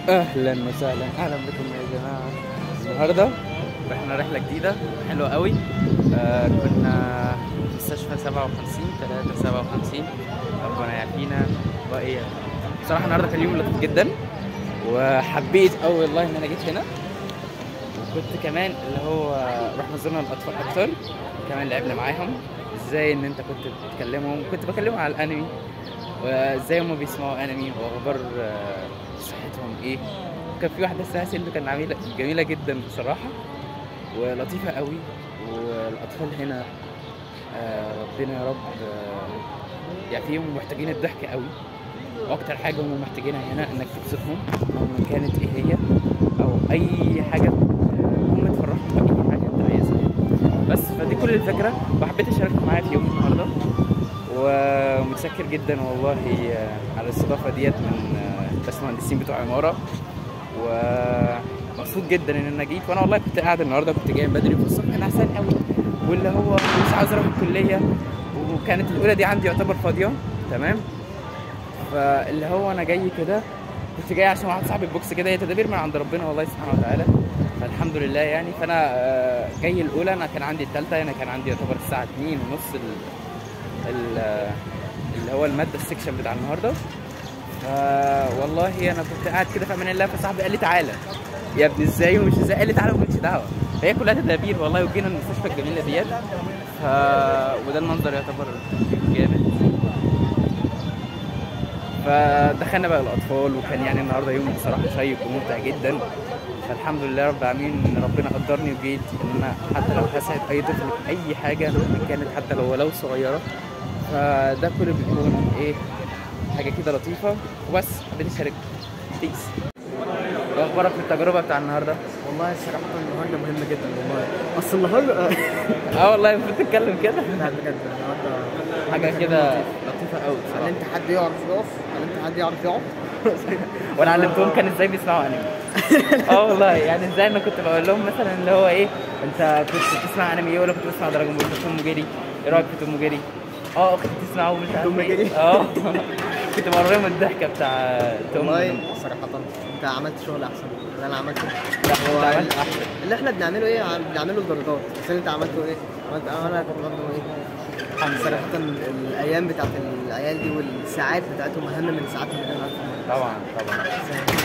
اهلا وسهلا، اهلا بكم يا جماعه. النهارده رحنا رحله جديده حلوه قوي. كنا في مستشفى 57 357. ربنا يعافينا وايه. بصراحه النهارده كان يوم لطيف جدا، وحبيت قوي والله ان انا جيت هنا. وكنت كمان اللي هو رحنا زرنا الاطفال اكتر، كمان لعبنا معاهم ازاي ان انت كنت بتكلمهم. كنت بكلمهم على الانمي وازاي هم بيسمعوا انمي واخبار صحتهم ايه. كان في واحده اسمها سيلو كانت جميله جدا بصراحه ولطيفه قوي. والاطفال هنا ربنا يا رب يعافيهم، محتاجين الضحك قوي. واكتر حاجه هم محتاجينها هنا انك تبسطهم مهما كانت ايه هي، او اي حاجه هم تفرحهم باي حاجه انت عايزها. بس فدي كل الفكره، وحبيت اشارككم معايا في يوم النهارده. ومتشكر جدا والله على الاستضافه ديت من الباشمهندسين بتوع عماره. ومبسوط جدا ان انا جيت. وانا والله كنت قاعد النهارده، كنت جاي بدري في الصبح نعسان قوي، واللي هو مش عاوز اروح الكليه، وكانت الاولى دي عندي يعتبر فاضيه تمام. فاللي هو انا جاي كده، كنت جاي عشان واحد صاحبي البوكس كده، هي تدابير من عند ربنا والله سبحانه وتعالى، فالحمد لله يعني. فانا جاي الاولى، انا كان عندي الثالثه، انا كان عندي يعتبر الساعه 2:30 اللي هو الماده السكشن بتاع النهارده. والله انا كنت قاعد كده في امان الله، فصاحبي قال لي تعالى يا ابني ازاي ومش ازاي، قال لي تعالى ومالكش دعوه. فهي كلها تدابير والله. وجينا المستشفى الجميله ديت وده المنظر يعتبر جامد. فدخلنا بقى الاطفال، وكان يعني النهارده يوم بصراحه شيق وممتع جدا. فالحمد لله رب العالمين ان ربنا قدرني وجيت ان انا حتى لو هساعد اي طفل باي حاجه كانت، حتى لو صغيره، فده كله بيكون ايه، حاجه كده لطيفه. وبس حبيت اشارك. بيس. ايه اخبارك في التجربه بتاع النهارده؟ والله صراحة النهارده مهم جدا والله. اصل النهارده والله المفروض تتكلم كده. لا بجد النهارده حاجه كده لطيفه قوي بصراحه. علمت حد يعرف يقف، علمت حد يعرف يقعد. وانا علمتهم كان ازاي بيسمعوا انمي. والله يعني ازاي انا كنت بقول لهم مثلا اللي هو ايه، انت كنت بتسمع انمي ايه، ولا كنت بتسمع دراجون بول، توم وجيري، ايه رايك في توم وجيري؟ كنت بتسمعوا مش عارف توم وجيري. كنت بوريهم الضحكه بتاع توم. والله صراحة انت عملت شغل احسن من اللي انا عملته. لا هو عملت احسن. اللي احنا بنعمله ايه، بنعمله الدرجات، بس انت عملته ايه؟ انا كنت برضه ايه، صراحة الايام بتاعت العيال دي والساعات بتاعتهم اهم من ساعاتهم اللي انا طبعا.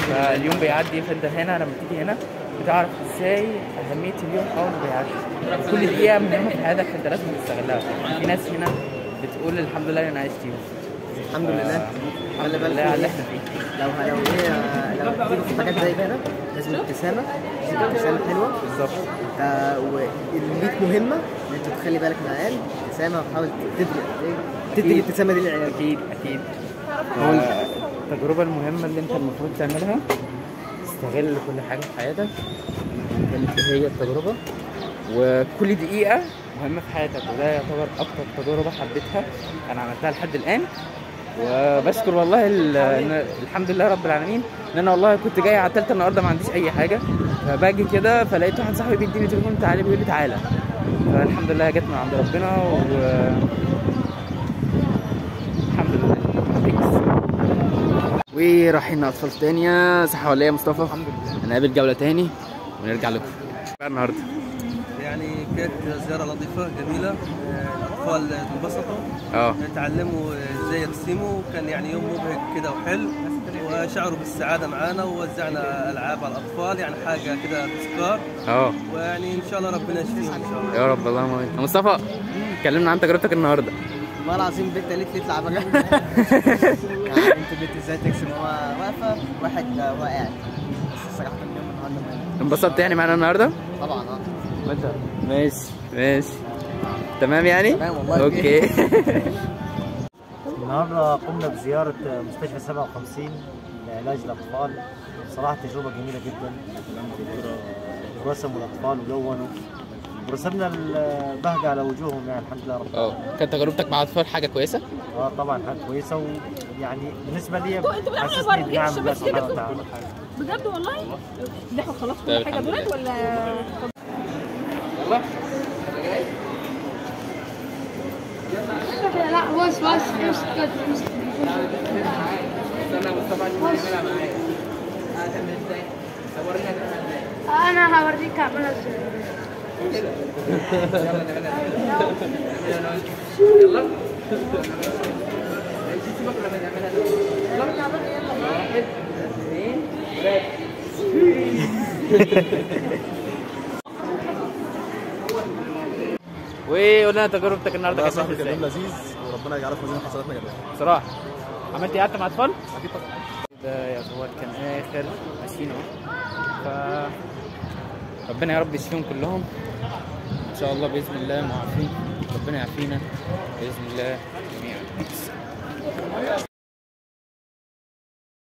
فاليوم بيعدي، فانت هنا لما تيجي هنا بتعرف ازاي اهميه اليوم اول ما بيعدي. كل دقيقه مهمه في حياتك فانت لازم تستغلها. في ناس هنا بتقول الحمد لله انا عشت يوم. الحمد لله. الحمد لله على اللي احنا فيه. لو بتيجي في حاجات زي كده لازم ابتسامه، لازم ابتسامه حلوه بالظبط. والليك مهمه ان انت تخلي بالك من العيال. ابتسامه وحاول تدي الابتسامه دي للعيال. اكيد. التجربه المهمه اللي انت المفروض تعملها، تستغل كل حاجه في حياتك كانت هي التجربه، وكل دقيقه مهمه في حياتك. وده يعتبر اكتر تجربه حبيتها انا عملتها لحد الان. وبشكر والله الحمد لله رب العالمين ان انا والله كنت جاي على الثالثه النهارده ما عنديش اي حاجه، فباجي كده فلقيت واحد صاحبي بيديني تليفون تعالى، بيقول لي تعالى. فالحمد لله جت من عند ربنا الحمد لله. ورايحين اطفال ثانيه، صح ولا ايه يا مصطفى؟ الحمد لله. هنقابل جوله تاني ونرجع لكم النهارده. يعني كانت زيارة لطيفة جميلة، الأطفال انبسطوا، تعلموا ازاي يرسموا، وكان يعني يوم مبهج كده وحلو، وشعروا بالسعادة معانا، ووزعنا ألعاب على الأطفال، يعني حاجة كده تذكار. ويعني إن شاء الله ربنا يشفيهم إن شاء الله. يا رب اللهم آمين. مصطفى كلمنا عن تجربتك النهارده. والله العظيم البنت قالت لي اطلع بره. يعني انت البنت ازاي تكسب وهو واقفه، واحد هو قاعد. بس صراحه اليوم النهارده انبسطت يعني معانا النهارده؟ طبعا. وانت؟ ماشي تمام يعني؟ تمام والله. اوكي. النهارده قمنا بزياره مستشفى 57 لعلاج الاطفال. صراحه تجربه جميله جدا. رسموا الاطفال ولونوا ورسمنا البهجه على وجوههم، يعني الحمد لله رب العالمين. كانت تجربتك مع الاطفال حاجه كويسه؟ طبعا حاجه كويسه، ويعني بالنسبه لي حسسني بنعم الله سبحانه وتعالى. بجد والله؟ نحو خلاص كل حاجه دولت ولا؟ يلا لا بص استنى مصطفى عشان نعملها معايا. انا هوريك اعملها ازاي. يلا وقول لنا تجربتك النهارده كانت صاحبي ازاي؟ كان يوم لذيذ وربنا يجعله في ميزان حسناتنا جميعا. بصراحه عملت ايه؟ قعدت مع اطفال؟ اكيد طبعا. ده يعتبر كان اخر ماشيين اهو. ف ربنا يا رب يشفيهم كلهم ان شاء الله باذن الله، معافين، ربنا يعافينا باذن الله جميعا.